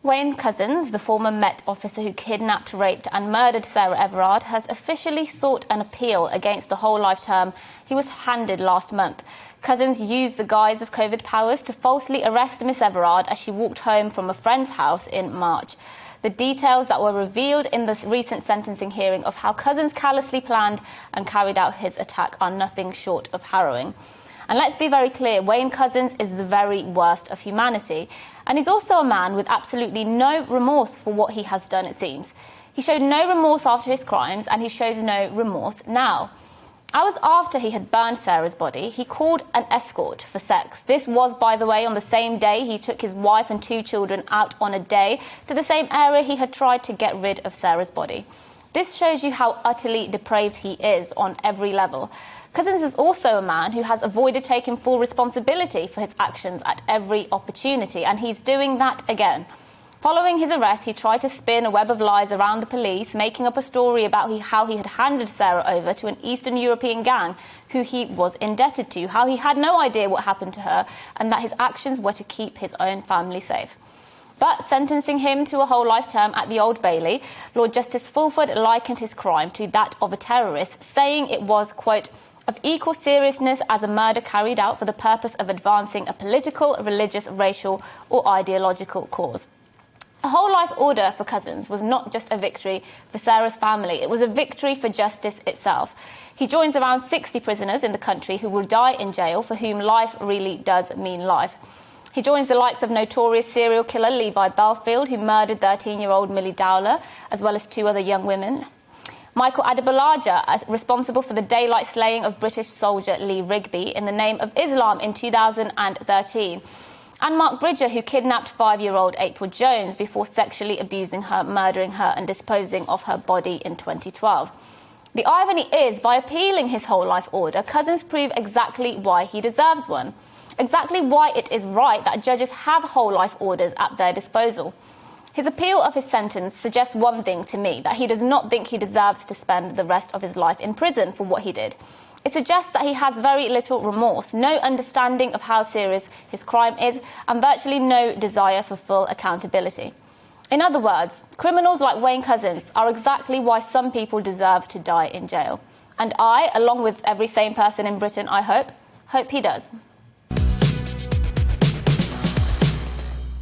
Wayne Couzens, the former Met officer who kidnapped, raped and murdered Sarah Everard, has officially sought an appeal against the whole life term he was handed last month. Couzens used the guise of COVID powers to falsely arrest Miss Everard as she walked home from a friend's house in March. The details that were revealed in this recent sentencing hearing of how Couzens callously planned and carried out his attack are nothing short of harrowing. And let's be very clear, Wayne Couzens is the very worst of humanity. And he's also a man with absolutely no remorse for what he has done, it seems. He showed no remorse after his crimes, and he shows no remorse now. Hours after he had burned Sarah's body, he called an escort for sex. This was, by the way, on the same day he took his wife and 2 children out on a day to the same area he had tried to get rid of Sarah's body. This shows you how utterly depraved he is on every level. Couzens is also a man who has avoided taking full responsibility for his actions at every opportunity, and he's doing that again. Following his arrest, he tried to spin a web of lies around the police, making up a story about how he had handed Sarah over to an Eastern European gang who he was indebted to, how he had no idea what happened to her, and that his actions were to keep his own family safe. But sentencing him to a whole life term at the Old Bailey, Lord Justice Fulford likened his crime to that of a terrorist, saying it was, quote, of equal seriousness as a murder carried out for the purpose of advancing a political, religious, racial or ideological cause. A whole life order for Couzens was not just a victory for Sarah's family, it was a victory for justice itself. He joins around 60 prisoners in the country who will die in jail, for whom life really does mean life. He joins the likes of notorious serial killer Levi Belfield, who murdered 13-year-old Millie Dowler, as well as 2 other young women. Michael Adebolaja, responsible for the daylight slaying of British soldier Lee Rigby in the name of Islam in 2013. And Mark Bridger, who kidnapped 5-year-old April Jones before sexually abusing her, murdering her and disposing of her body in 2012. The irony is, by appealing his whole life order, Couzens proved exactly why he deserves one. Exactly why it is right that judges have whole life orders at their disposal. His appeal of his sentence suggests one thing to me, that he does not think he deserves to spend the rest of his life in prison for what he did. It suggests that he has very little remorse, no understanding of how serious his crime is, and virtually no desire for full accountability. In other words, criminals like Wayne Couzens are exactly why some people deserve to die in jail. And I, along with every sane person in Britain, I hope he does.